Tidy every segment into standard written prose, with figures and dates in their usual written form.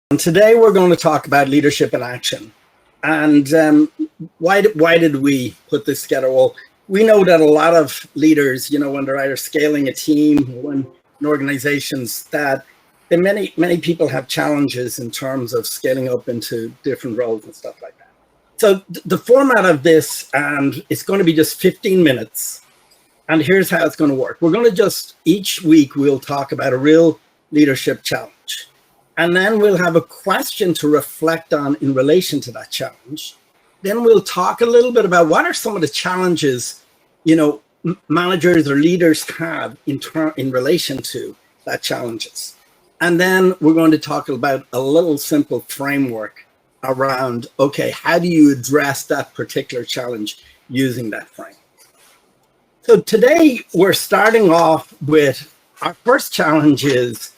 And today we're going to talk about leadership in action. And why did we put this together? Well, we know that a lot of leaders, when they're either scaling a team or in organizations, that many people have challenges in terms of scaling up into different roles and stuff like that. So the format of this, and it's going to be just 15 minutes. And here's how it's going to work. We're going to each week, we'll talk about a real leadership challenge. And then we'll have a question to reflect on in relation to that challenge. Then we'll talk a little bit about what are some of the challenges, managers or leaders have in relation to that challenges. And then we're going to talk about a little simple framework around, okay, how do you address that particular challenge using that frame? So today we're starting off with our first challenge is,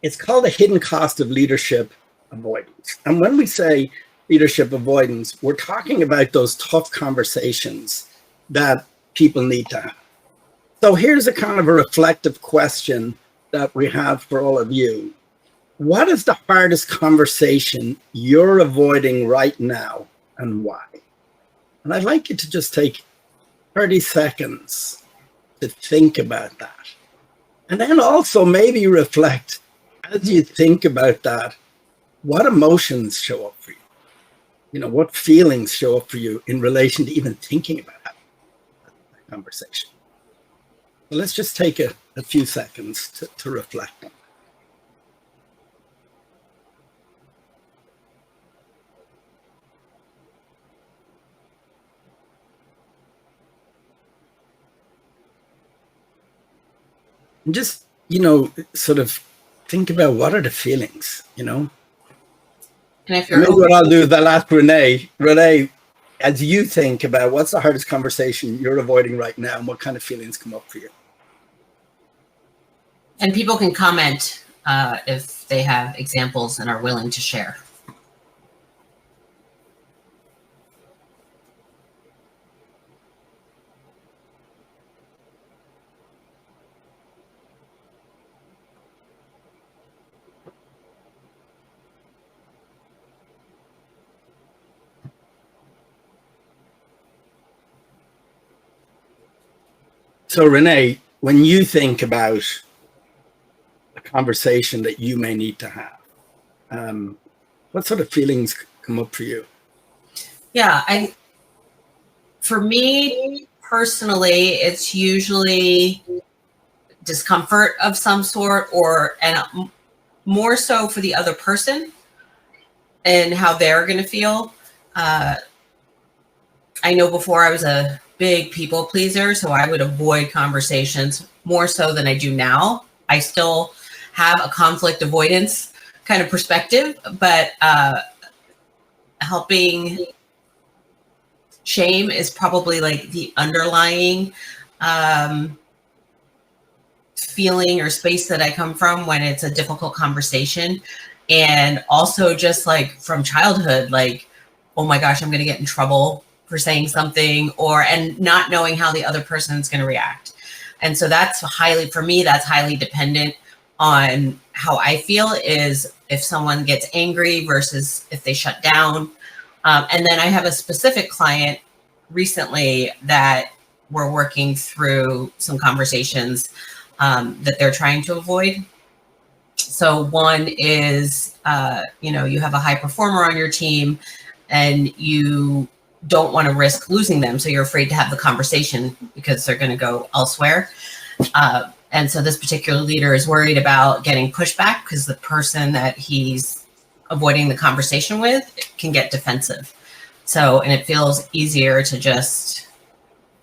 it's called the hidden cost of leadership avoidance. And when we say leadership avoidance, we're talking about those tough conversations that people need to have. So here's a kind of a reflective question that we have for all of you. What is the hardest conversation you're avoiding right now and why? And I'd like you to just take 30 seconds to think about that. And then also maybe reflect, as you think about that, what emotions show up for you? What feelings show up for you in relation to even thinking about that conversation? So let's just take a few seconds to reflect on that. And just, sort of think about what are the feelings, And if maybe what I'll do is I'll ask Renee, as you think about what's the hardest conversation you're avoiding right now and what kind of feelings come up for you? And people can comment if they have examples and are willing to share. So Renee, when you think about a conversation that you may need to have, what sort of feelings come up for you? Yeah, for me personally, it's usually discomfort of some sort, and more so for the other person and how they're going to feel. I know before I was a big people pleaser, so I would avoid conversations more so than I do now. I still have a conflict avoidance kind of perspective, but helping shame is probably like the underlying feeling or space that I come from when it's a difficult conversation. And also just like from childhood, like, oh my gosh, I'm going to get in trouble for saying something, and not knowing how the other person is going to react. And so that's highly dependent on how I feel, is if someone gets angry versus if they shut down. And then I have a specific client recently that we're working through some conversations that they're trying to avoid. So one is, you have a high performer on your team and you don't want to risk losing them. So you're afraid to have the conversation because they're going to go elsewhere. And so this particular leader is worried about getting pushback because the person that he's avoiding the conversation with can get defensive. So, and it feels easier to just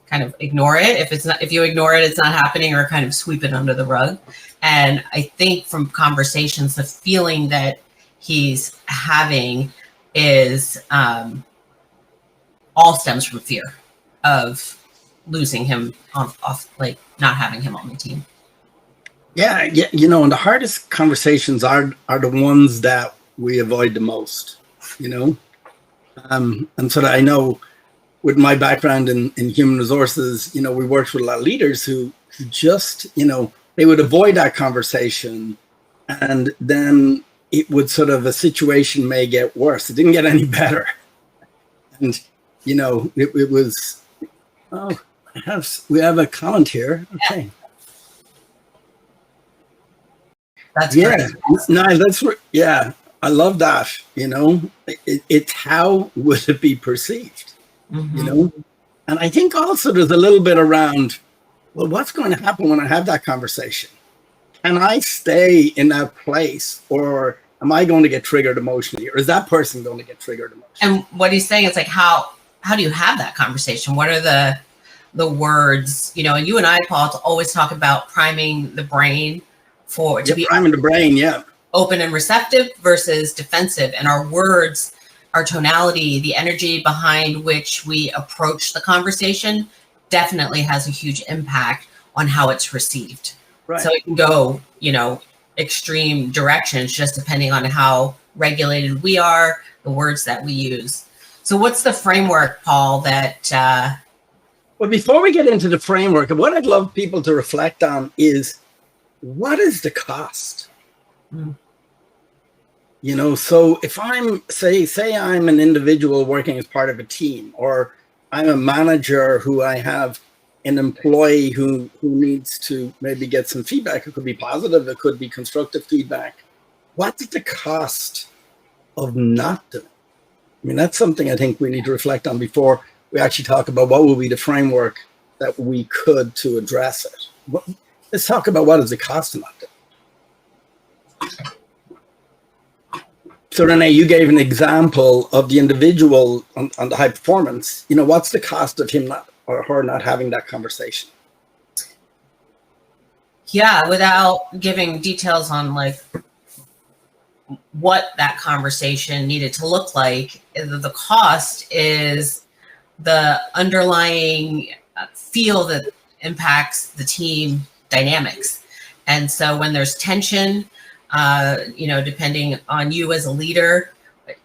kind of ignore it. If you ignore it, it's not happening, or kind of sweep it under the rug. And I think from conversations, the feeling that he's having is, all stems from fear of losing him off, like not having him on the team. Yeah, and the hardest conversations are the ones that we avoid the most, and so that I know with my background in human resources, we worked with a lot of leaders who just, they would avoid that conversation And then it would sort of, a situation may get worse. It didn't get any better. And, it was, oh, we have a comment here. Okay. That's great. No, yeah, I love that. It's how would it be perceived? And I think also there's a little bit around, well, what's going to happen when I have that conversation? Can I stay in that place, or am I going to get triggered emotionally, or is that person going to get triggered emotionally? And what he's saying is like, how do you have that conversation? What are the words? And you and I, Paul, always talk about priming the brain to be priming the brain, open and receptive versus defensive, and our words, our tonality, the energy behind which we approach the conversation definitely has a huge impact on how it's received. Right. So it can go, extreme directions just depending on how regulated we are, the words that we use. So what's the framework, Paul, that... Well, before we get into the framework, what I'd love people to reflect on is, what is the cost? So if I'm, say I'm an individual working as part of a team, or I'm a manager who I have an employee who needs to maybe get some feedback. It could be positive, it could be constructive feedback. What's the cost of not doing it? That's something I think we need to reflect on before we actually talk about what will be the framework that we could to address it. Let's talk about what is the cost of not doing it. So Renee, you gave an example of the individual on the high performance. What's the cost of him not or her not having that conversation? Yeah, without giving details on like what that conversation needed to look like, the cost is the underlying feel that impacts the team dynamics. And so when there's tension, depending on you as a leader,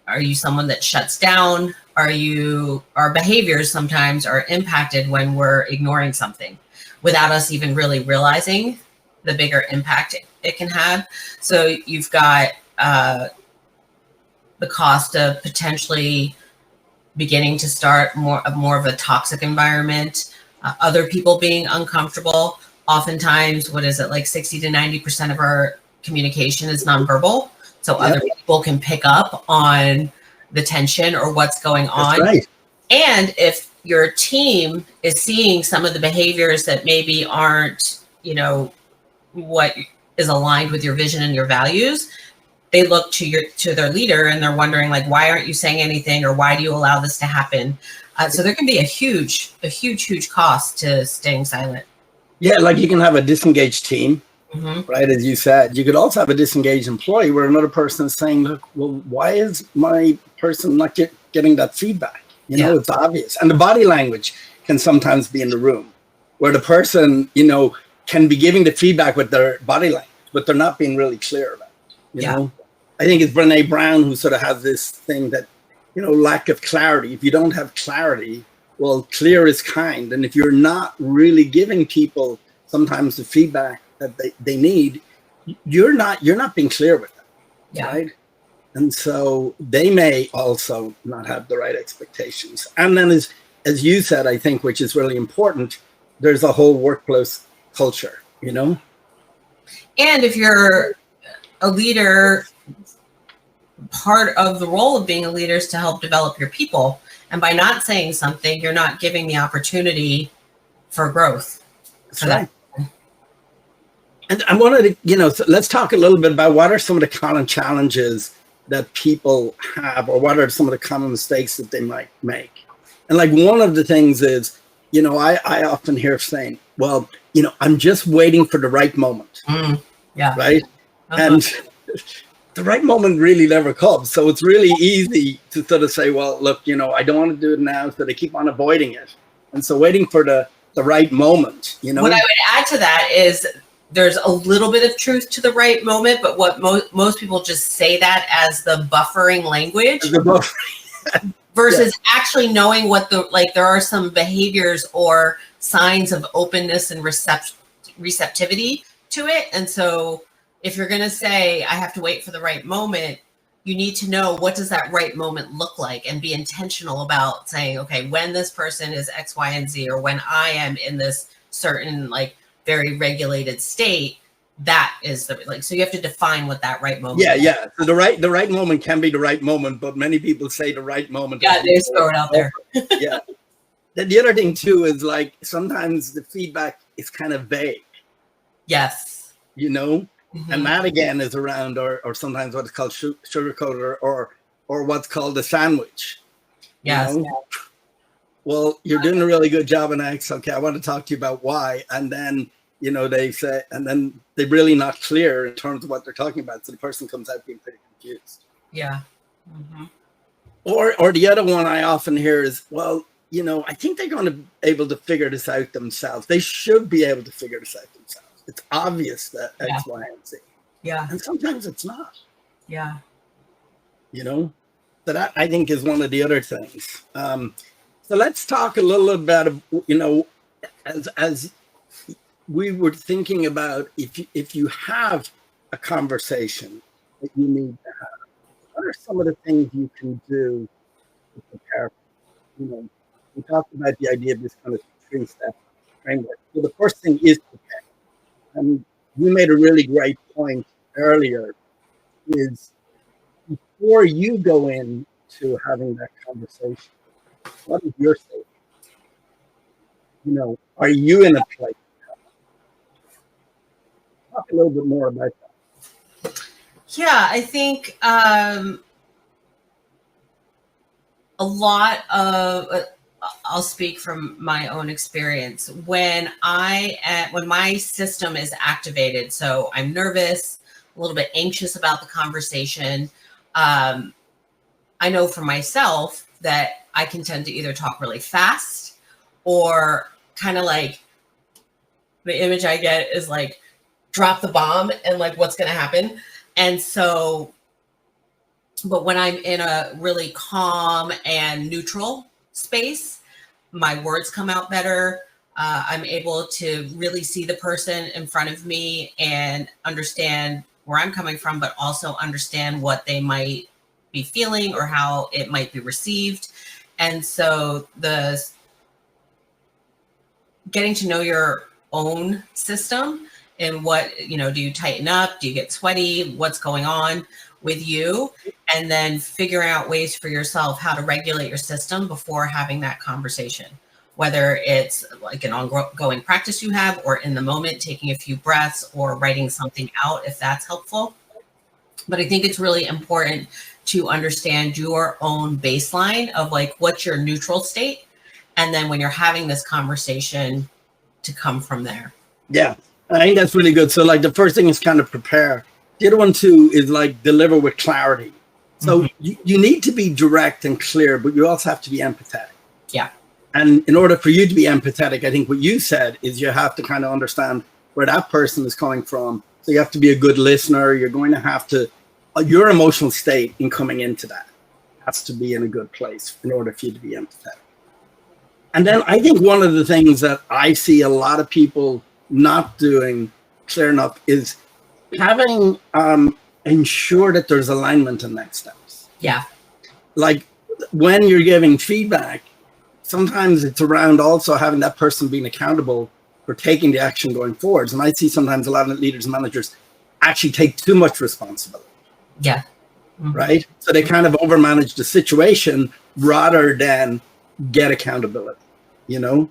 are you someone that shuts down? Our behaviors sometimes are impacted when we're ignoring something without us even really realizing the bigger impact it can have. So you've got the cost of potentially beginning to start more of a toxic environment, other people being uncomfortable. Oftentimes, what is it, like 60 to 90% of our communication is nonverbal. So other people can pick up on the tension or what's going on. That's right. And if your team is seeing some of the behaviors that maybe aren't, what is aligned with your vision and your values, they look to their leader and they're wondering, like, why aren't you saying anything, or why do you allow this to happen? So there can be a huge cost to staying silent. Yeah, like you can have a disengaged team, right? As you said, you could also have a disengaged employee where another person is saying, look, well, why is my person not getting that feedback? It's obvious. And the body language can sometimes be in the room where the person, can be giving the feedback with their body language, but they're not being really clear about it. You know, I think it's Brene Brown who sort of has this thing that, lack of clarity. If you don't have clarity, well, clear is kind. And if you're not really giving people sometimes the feedback that they need, you're not being clear with them, right? And so they may also not have the right expectations. And then as you said, I think, which is really important, there's a whole workplace culture, And if you're a leader, part of the role of being a leader is to help develop your people. And by not saying something, you're not giving the opportunity for growth. That's right. And I wanted to, so let's talk a little bit about what are some of the common challenges that people have, or what are some of the common mistakes that they might make. And like one of the things is, I often hear saying, well, I'm just waiting for the right moment. Right. And the right moment really never comes. So it's really easy to sort of say, well, look, I don't want to do it now. So they keep on avoiding it. And so waiting for the right moment, What I would add to that is there's a little bit of truth to the right moment, but what most people just say that as the buffering language versus actually knowing what there are some behaviors or signs of openness and receptivity to it. And so if you're going to say, I have to wait for the right moment, you need to know what does that right moment look like and be intentional about saying, okay, when this person is X, Y, and Z, or when I am in this certain like very regulated state, that is the like, so you have to define what that right moment is. Yeah. So the right moment can be the right moment, but many people say the right moment. Yeah, they just throw it out there. Yeah. The other thing too is like sometimes the feedback is kind of vague. Yes. You know? Mm-hmm. And that again is around or sometimes what's called sugarcoated or what's called a sandwich. Yes. You know? Well, you're doing a really good job in X. Okay, I want to talk to you about why. And then, you know, they say, and then they're really not clear in terms of what they're talking about. So the person comes out being pretty confused. Yeah. Mm-hmm. Or the other one I often hear is, well, you know, I think they're going to be able to figure this out themselves. They should be able to figure this out themselves. It's obvious that X, Y, and Z. Yeah. And sometimes it's not. Yeah. You know, so that I think is one of the other things. So let's talk a little about, you know, as we were thinking about if you have a conversation that you need to have, what are some of the things you can do to prepare? You know, we talked about the idea of this kind of 3-step framework. So the first thing is prepare. And you made a really great point earlier, is before you go into having that conversation, what is your state? You know, are you in a place? Talk a little bit more about that. Yeah, I think a lot of I'll speak from my own experience. When my system is activated, so I'm nervous, a little bit anxious about the conversation. I know for myself that I can tend to either talk really fast or kind of like the image I get is like drop the bomb and like what's going to happen. And so, but when I'm in a really calm and neutral space, my words come out better. I'm able to really see the person in front of me and understand where I'm coming from, but also understand what they might be feeling or how it might be received. And so the getting to know your own system and what, you know, do you tighten up? Do you get sweaty? What's going on with you? And then figuring out ways for yourself how to regulate your system before having that conversation, whether it's like an ongoing practice you have or in the moment, taking a few breaths or writing something out if that's helpful. But I think it's really important to understand your own baseline of like, what's your neutral state? And then when you're having this conversation, to come from there. Yeah, I think that's really good. So like the first thing is kind of prepare. The other one too is like deliver with clarity. So you need to be direct and clear, but you also have to be empathetic. Yeah. And in order for you to be empathetic, I think what you said is you have to kind of understand where that person is coming from. So you have to be a good listener. You're going to have to, your emotional state in coming into that has to be in a good place in order for you to be empathetic. And then I think one of the things that I see a lot of people not doing clear enough is having ensure that there's alignment in next steps. Yeah. Like when you're giving feedback, sometimes it's around also having that person being accountable for taking the action going forwards. And I see sometimes a lot of leaders and managers actually take too much responsibility. Yeah. Right? So they kind of overmanage the situation rather than get accountability, you know?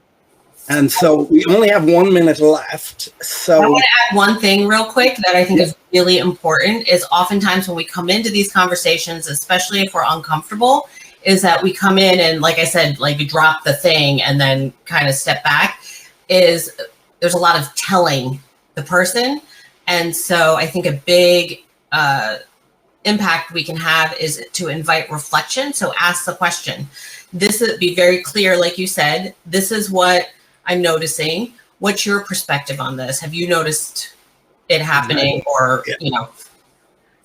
And so we only have 1 minute left. So I want to add one thing real quick that I think is really important is oftentimes when we come into these conversations, especially if we're uncomfortable, is that we come in and like I said, like you drop the thing and then kind of step back, is there's a lot of telling the person. And so I think a big impact we can have is to invite reflection. So ask the question. This is be very clear, like you said, this is what I'm noticing. What's your perspective on this? Have you noticed it happening or, you know,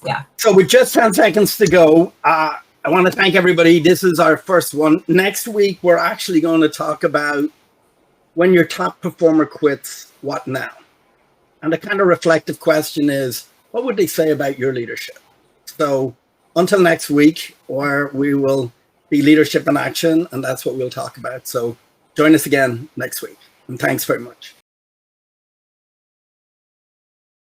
yeah. So with just 10 seconds to go, I want to thank everybody. This is our first one. Next week, we're actually going to talk about when your top performer quits, what now? And the kind of reflective question is, what would they say about your leadership? So until next week, or we will be Leadership in Action, and that's what we'll talk about. So join us again next week. And thanks very much.